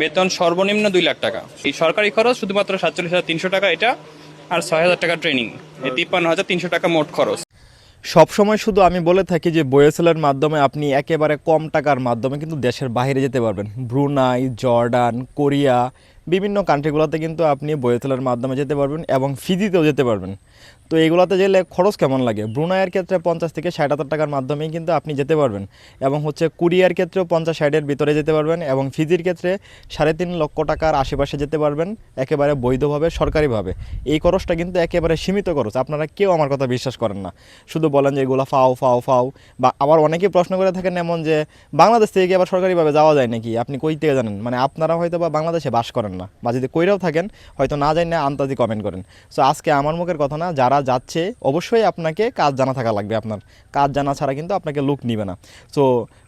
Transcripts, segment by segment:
বেতন সর্বনিম্ন 2 লাখ টাকা। এই সরকারি খরচ শুধুমাত্র 47,300 টাকা এটা, আর 6,000 টাকা ট্রেনিং, এই 53,300 টাকা মোট খরচ। সবসময় শুধু আমি বলে থাকি যে বইএসএলের মাধ্যমে আপনি একেবারে কম টাকার মাধ্যমে কিন্তু দেশের বাইরে যেতে পারবেন। ব্রুনাই, জর্ডান, কোরিয়া, বিভিন্ন কান্ট্রিগুলোতে কিন্তু আপনি বইএসএলের মাধ্যমে যেতে পারবেন এবং ফিজিতেও যেতে পারবেন। তো এইগুলোতে গেলে খরচ কেমন লাগে? ব্রুনাইয়ের ক্ষেত্রে 50 থেকে 60,000 টাকার মাধ্যমেই কিন্তু আপনি যেতে পারবেন, এবং কোরিয়ার ক্ষেত্রেও 50-60-এর ভিতরে যেতে পারবেন, এবং ফিজির ক্ষেত্রে 3.5 লক্ষ টাকার আশেপাশে যেতে পারবেন একেবারে বৈধভাবে, সরকারিভাবে। এই খরচটা কিন্তু একেবারে সীমিত খরচ। আপনারা কেউ আমার কথা বিশ্বাস করেন না, শুধু বলেন যে এগুলো ফাও ফাও ফাও। বা আবার অনেকেই প্রশ্ন করে থাকেন এমন যে বাংলাদেশ থেকে কি আবার সরকারিভাবে যাওয়া যায় নাকি, আপনি কই থেকে জানেন? মানে আপনারা হয়তো বা বাংলাদেশে বাস করেন না, বা যদি কইরাও থাকেন হয়তো না জানি না আন্তাজি কমেন্ট করেন। সো আজকে আমার মুখের কথা না, যারা যাচ্ছে অবশ্যই আপনাকে কাজ জানা থাকা লাগবে। আপনার কাজ জানা ছাড়া কিন্তু আপনাকে লোক নিবে না। সো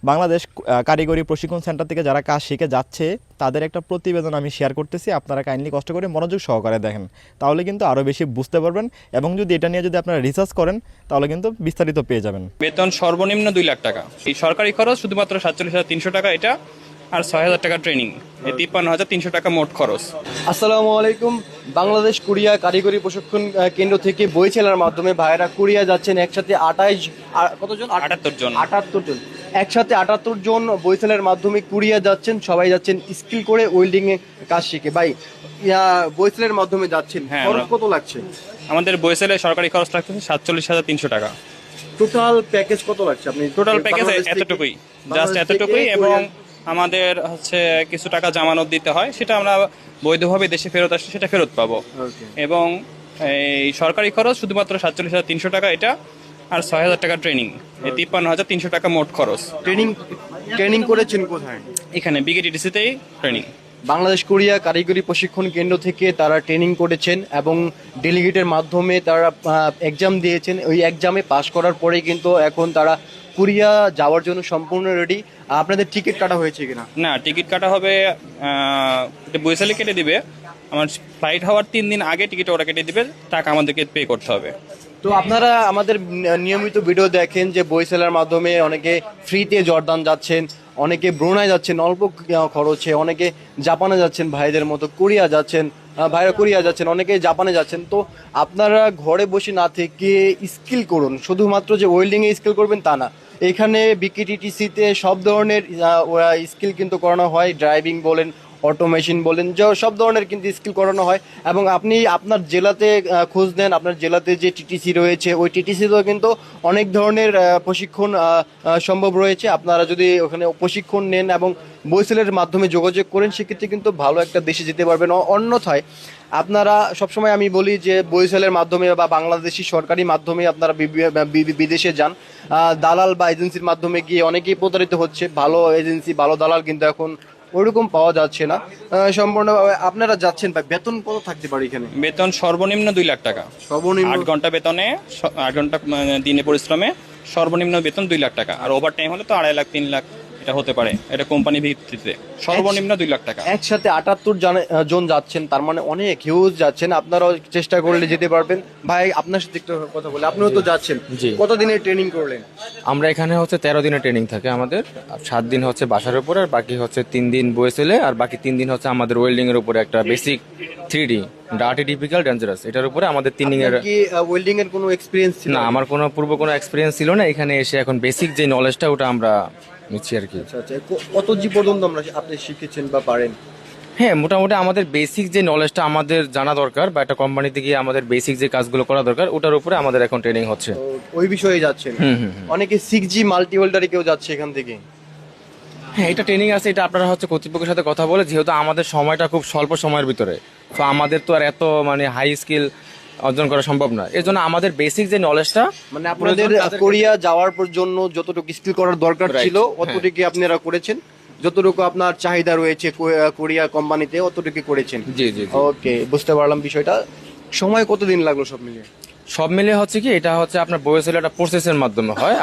বাংলাদেশ কারিগরি প্রশিক্ষণ সেন্টার থেকে যারা কাজ শিখে যাচ্ছে তাদের একটা প্রতিবেদন আমি শেয়ার করতেছি, আপনারা কাইন্ডলি কষ্ট করে মনোযোগ সহকারে দেখেন, তাহলে কিন্তু আরও বেশি বুঝতে পারবেন, এবং যদি এটা নিয়ে যদি আপনারা রিসার্চ করেন তাহলে কিন্তু বিস্তারিত পেয়ে যাবেন। বেতন সর্বনিম্ন 2 লাখ টাকা। এই সরকারি খরচ শুধুমাত্র 47,300 টাকা এটা, আর 6,000 টাকা ট্রেনিং, এই 53,300 টাকা মোট খরচ। আসসালামু আলাইকুম। বাংলাদেশ কোরিয়া কারিগরি প্রশিক্ষণ কেন্দ্র থেকে বইছেলার মাধ্যমে ভাইরা কোরিয়া যাচ্ছেন একসাথে 78 জন। 78 জন একসাথে 78 জন বইছেলার মাধ্যমে কোরিয়া যাচ্ছেন। সবাই যাচ্ছেন স্কিল করে, ওয়েল্ডিং এ কাজ শিখে। ভাই বইছেলের মাধ্যমে যাচ্ছেন, হ্যাঁ, খরচ কত লাগছে? আমাদের বইসেলে সরকারি খরচ লাগতেছে 47,300 টাকা। টোটাল প্যাকেজ কত লাগছে? আপনি টোটাল প্যাকেজ বাংলাদেশ থেকে- এতটুকুই, জাস্ট বাংলাদেশ এতটুকুই। থেকে এবং কোরিয়া- আমাদের কিছু টাকা জামানত দিতে হয়, সেটা আমরা বৈধভাবে দেশে ফেরত আসলে সেটা ফেরত পাবো। Okay. এবং এই সরকারি খরচ শুধুমাত্র 47,300 টাকা এটা, আর 6,000 টাকা ট্রেনিং, এই 53,300 টাকা মোট খরচ। ট্রেনিং করেছেন কোথায়? এখানে বিকেটিডিসিতেই ট্রেনিং। বাংলাদেশ কোরিয়া কারিগরি প্রশিক্ষণ কেন্দ্র থেকে তারা ট্রেনিং করেছেন এবং ডেলিগেটের মাধ্যমে তারা এক্সাম দিয়েছেন। ওই এক্সামে পাশ করার পরেই কিন্তু এখন তারা কোরিয়া যাওয়ার জন্য সম্পূর্ণ রেডি। আপনাদের টিকিট কাটা হয়েছে কিনা? না, টিকিট কাটা হবে, বইসালি কেটে দিবে। আমার ফ্লাইট হওয়ার 3 দিন আগে টিকিট ওরা কেটে দিবে, টাকা আমাদেরকে পে করতে হবে। তো আপনারা আমাদের নিয়মিত ভিডিও দেখেন যে বইসেলার মাধ্যমে অনেকে ফ্রিতে জর্দান যাচ্ছেন, অনেকে ব্রুনাই যাচ্ছেন অল্প খরচে, অনেকে জাপানে যাচ্ছেন, ভাইদের মতো কোরিয়া যাচ্ছেন, ভাইরা কোরিয়া যাচ্ছেন, অনেকে জাপানে যাচ্ছেন। তো আপনারা ঘরে বসে না থেকে স্কিল করুন। শুধুমাত্র যে ওয়েল্ডিংয়ে স্কিল করবেন তা না, এখানে বিকেটিটিসিতে সব ধরনের স্কিল কিন্তু করানো হয়। ড্রাইভিং বলেন, অটোমেশন বলেন, সব ধরনের কিন্তু স্কিল করানো হয়। এবং আপনি আপনার জেলাতে খোঁজ নেন, আপনার জেলাতে যে টিটিসি রয়েছে ওই টিটিসিতেও কিন্তু অনেক ধরনের প্রশিক্ষণ সম্ভব রয়েছে। আপনারা যদি ওখানে প্রশিক্ষণ নেন এবং বইসেলের মাধ্যমে যোগাযোগ করেন, সেক্ষেত্রে কিন্তু ভালো একটা দেশে যেতে পারবেন। অন্যথায় আপনারা সবসময় আমি বলি যে বইসেলের মাধ্যমে বা বাংলাদেশি সরকারি মাধ্যমে আপনারা বিদেশে যান। দালাল বা এজেন্সির মাধ্যমে গিয়ে অনেকেই প্রতারিত হচ্ছে। ভালো এজেন্সি, ভালো দালাল কিন্তু এখন ওইরকম পাওয়া যাচ্ছে না। সম্পূর্ণভাবে আপনারা যাচ্ছেন। ভাই বেতন কত থাকতে পারে এখানে? বেতন সর্বনিম্ন 2 লাখ টাকা। সর্বনিম্ন 8 ঘন্টা বেতনে, 8 ঘন্টা দিনে পরিশ্রমে সর্বনিম্ন বেতন 2 লাখ টাকা। আর ওভার টাইম হলে তো 2.5 লাখ 3 লাখ এটা হতে পারে, এটা কোম্পানি ভিত্তিতে। সর্বনিম্ন 2 লাখ টাকা। একসাথে 78 জন যাচ্ছেন, তার মানে অনেক হিউজ যাচ্ছেন। আপনারাও চেষ্টা করলে যেতে পারবেন। ভাই আপনার সাথে একটু কথা বলে, আপনিও তো যাচ্ছেন, জি। কতদিনের ট্রেনিং করলেন? আমরা এখানে 13 দিনের ট্রেনিং থাকে আমাদের। 7 দিন বাসার উপরে, আর বাকি 3 দিন বয়েসেলে, আর বাকি 3 দিন আমাদের ওয়েল্ডিং এর উপরে একটা basic 3D dirty, difficult, dangerous, এটার উপরে আমাদের 3 দিনের। আপনার কি ওয়েল্ডিং এর কোনো এক্সপেরিয়েন্স ছিল? না, আমার কোনো কোনো এক্সপিরিয়েন্স ছিল না। এখানে এসে এখন বেসিক যে নলেজটা ওটা আমরা নিচ্ছি আর কি। আচ্ছা আচ্ছা, কত জি পর্যন্ত আপনি শিখেছেন বা পারেন? হ্যাঁ, মোটামুটি আমাদের বেসিক যে নলেজটা আমাদের জানা দরকার, বা একটা কোম্পানিতে গিয়ে আমাদের বেসিক যে কাজগুলো করা দরকার, ওটার উপরে আমাদের এখন ট্রেনিং হচ্ছে। তো ওই বিষয়ে যাচ্ছেন। অনেকে 6G মাল্টি ওয়েল্ডারে কেউ যাচ্ছে এখান থেকে। হ্যাঁ, এটা ট্রেনিং আছে। এটা আপনারা কর্তৃপক্ষের সাথে কথা বলে, যেহেতু আমাদের সময়টা খুব স্বল্প সময়ের ভিতরে, তো আমাদের তো আর এত হাই স্কিল অর্জন করা সম্ভব না। এর জন্য আমাদের বেসিক যে নলেজটা, মানে আপনাদের কোরিয়া যাওয়ার জন্য যতটুকু স্কিল করার দরকার Right, ছিল অতটুকু আপনারা করেছেন। যতটুকু আপনার চাহিদা রয়েছে কোরিয়া কোম্পানিতে অতটুকু করেছেন। জি জি জি। ওকে, বুঝতে পারলাম বিষয়টা। সময় কতদিন লাগলো সব মিলিয়ে? সব মিলে কি এটা আপনার বয়সের একটা প্রসেসের মাধ্যমে হয়।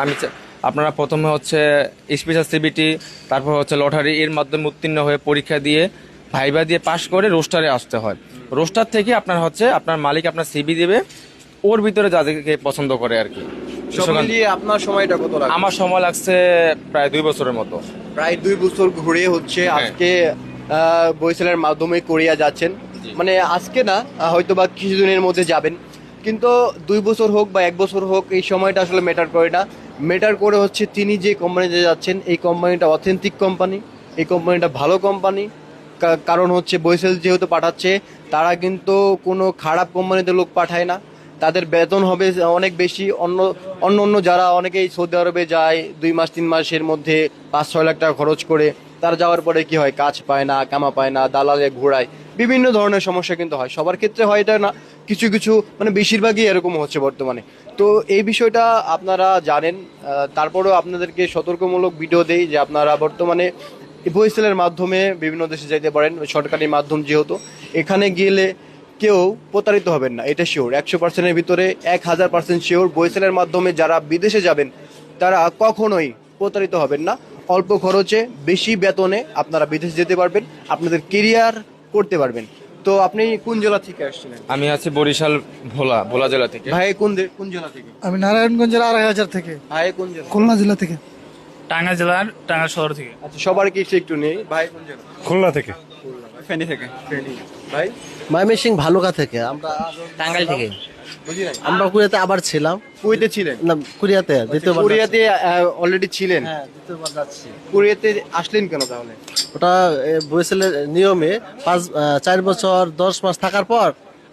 আপনারা প্রথমে স্পেশাল সিবিটি, তারপর লটারি, এর মাধ্যমে উত্তীর্ণ হয়ে পরীক্ষা দিয়ে ভাইবা দিয়ে পাশ করে রোস্টারে আসতে হয়। রোস্টার থেকে আপনার আপনার মালিক আপনার সিবি দেবে, ওর ভিতরে যাদেরকে পছন্দ করে আর কি। সব মিলিয়ে আপনার সময়টা কত লাগলো? আমার সময় লাগছে প্রায় 2 বছরের মতো। প্রায় 2 বছর ঘুরে হচ্ছে হ্যাঁ। আজকে বইসেলের মাধ্যমে কোরিয়া যাচ্ছেন, মানে আজকে না, হয়তো বা কিছুদিনের মধ্যে যাবেন, কিন্তু 2 বছর হোক বা 1 বছর হোক এই সময়টা আসলে ম্যাটার করে না। ম্যাটার করে হচ্ছে তিনি যে কোম্পানিতে যাচ্ছেন এই কোম্পানিটা অথেন্টিক কোম্পানি, এই কোম্পানিটা ভালো কোম্পানি। কারণ হচ্ছে বইসেল যেহেতু পাঠাচ্ছে, তারা কিন্তু কোনো খারাপ কোম্পানিতে লোক পাঠায় না, তাদের বেতন হবে অনেক বেশি। অন্য অন্য অন্য যারা অনেকেই সৌদি আরবে যায় 2 মাস 3 মাসের মধ্যে 5-6 লাখ টাকা খরচ করে, তারা যাওয়ার পরে কি হয়, কাজ পায় না, কামা পায় না, দালালে ঘোরায়, বিভিন্ন ধরনের সমস্যা কিন্তু হয়। সবার ক্ষেত্রে হয় এটা না, কিছু কিছু মানে বেশিরভাগই এরকম হচ্ছে বর্তমানে। তো এই বিষয়টা আপনারা জানেন, তারপরেও আপনাদেরকে সতর্কমূলক ভিডিও দেই যে আপনারা বর্তমানে বইসেলের মাধ্যমে বিভিন্ন দেশে যেতে পারেন, সরকারি মাধ্যম যেহেতু, এখানে গেলে কেউ প্রতারিত হবেন না, এটা শিওর। 100%-এর ভিতরে 1000% শিওর বইসেলের মাধ্যমে যারা বিদেশে যাবেন তারা কখনোই প্রতারিত হবেন না। অল্প খরচে বেশি বেতনে আপনারা বিদেশে যেতে পারবেন, আপনাদের কেরিয়ার করতে পারবেন। তো আপনি কোন জেলা থেকে আসছিলেন? আমি আছি বরিশাল ভোলা জেলা থেকে। ভাই কোন জেলা থেকে? আমি নারায়ণগঞ্জের 2500 থেকে। ভাই কোন জেলা? খুলনা জেলা থেকে। টাঙ্গাইল জেলার টাঙ্গাইল শহর থেকে। আচ্ছা, সবার কিছু একটু নেই। ভাই কোন জেলা? খুলনা থেকে। ফেনী থেকে। ভাই ময়মনসিংহ ভালুকা থেকে। আমরা টাঙ্গাইল থেকে। বুঝি নাই। আমরা কুরিয়াতে আবার ছিলাম। কুয়েতে ছিলেন? না, কুরিয়াতে দ্বিতীয়বার কোরিয়াতে অলরেডি ছিলেন? হ্যাঁ, দ্বিতীয়বার যাচ্ছি। কোরিয়াতে আসলেন কেন তাহলে? ওটা বইসেলের নিয়মে 4 বছর 10 মাস থাকার পর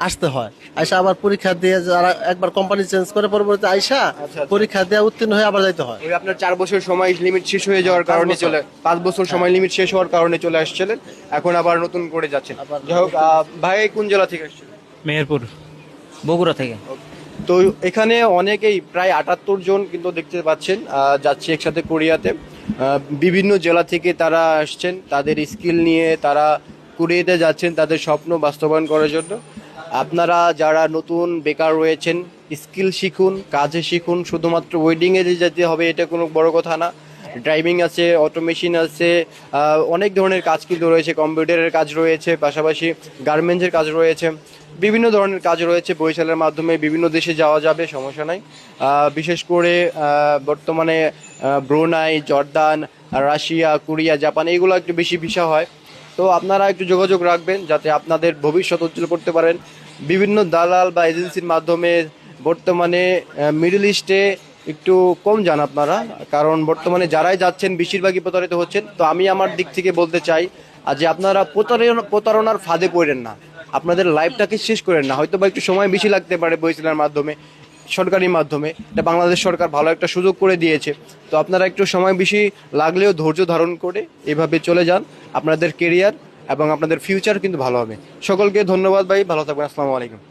আসতে হয়। আইসা আবার পরীক্ষা দিয়ে, যারা একবার কোম্পানি চেঞ্জ করে পরবর্তীতে আইসা আচ্ছা। পরীক্ষা দিয়ে উত্তীর্ণ হয়ে আবার যাইতে হয়। ওই আপনার 4 বছর সময় লিমিট শেষ হয়ে যাওয়ার কারণে 5 বছর সময় লিমিট শেষ হওয়ার কারণে চলে আসছিলেন, এখন আবার নতুন করে যাচ্ছেন। যাই হোক, ভাই কোন জেলা থেকে আসছেন? মেহেরপুর, বগুড়া থেকে। তো এখানে অনেকেই প্রায় 78 জন কিন্তু দেখতে পাচ্ছেন যাচ্ছে একসাথে কোরিয়াতে। বিভিন্ন জেলা থেকে তারা আসছেন, তাদের স্কিল নিয়ে তারা কোরিয়াতে যাচ্ছেন তাদের স্বপ্ন বাস্তবায়ন করার জন্য। আপনারা যারা নতুন বেকার রয়েছেন, স্কিল শিখুন, কাজে শিখুন। শুধুমাত্র ওয়েডিংয়ে যে যেতে হবে এটা কোনো বড় কথা না। ড্রাইভিং আছে, অটোমেশন আছে, অনেক ধরনের কাজ কিন্তু রয়েছে, কম্পিউটারের কাজ রয়েছে, পাশাপাশি গার্মেন্টসের কাজ রয়েছে, বিভিন্ন ধরনের কাজ রয়েছে। বরিশালের মাধ্যমে বিভিন্ন দেশে যাওয়া যাবে, সমস্যা নাই। বিশেষ করে বর্তমানে Brunei, Jordan, Russia, Korea, Japan এগুলো একটু বেশি ভিসা হয়। তো আপনারা একটু যোগাযোগ রাখবেন যাতে আপনাদের ভবিষ্যৎ উজ্জ্বল করতে পারেন। বিভিন্ন দালাল বা এজেন্সির মাধ্যমে বর্তমানে মিডল ইস্টে একটু কম যান আপনারা, কারণ বর্তমানে যারাই যাচ্ছেন বেশিরভাগই প্রতারিত হচ্ছেন। তো আমি আমার দিক থেকে বলতে চাই যে আপনারা প্রতারণার ফাঁদে পড়েন না, আপনাদের লাইফটাকে শেষ করেন না। হয়তো বা একটু সময় বেশি লাগতে পারে বইসেলের মাধ্যমে, সরকারি মাধ্যমে, এটা বাংলাদেশ সরকার ভালো একটা সুযোগ করে দিয়েছে। তো আপনারা একটু সময় বেশি লাগলেও ধৈর্য ধারণ করে এভাবে চলে যান, আপনাদের কেরিয়ার এবং আপনাদের ফিউচার কিন্তু ভালো হবে। সকলকে ধন্যবাদ ভাই, ভালো থাকবেন। আসসালামু আলাইকুম।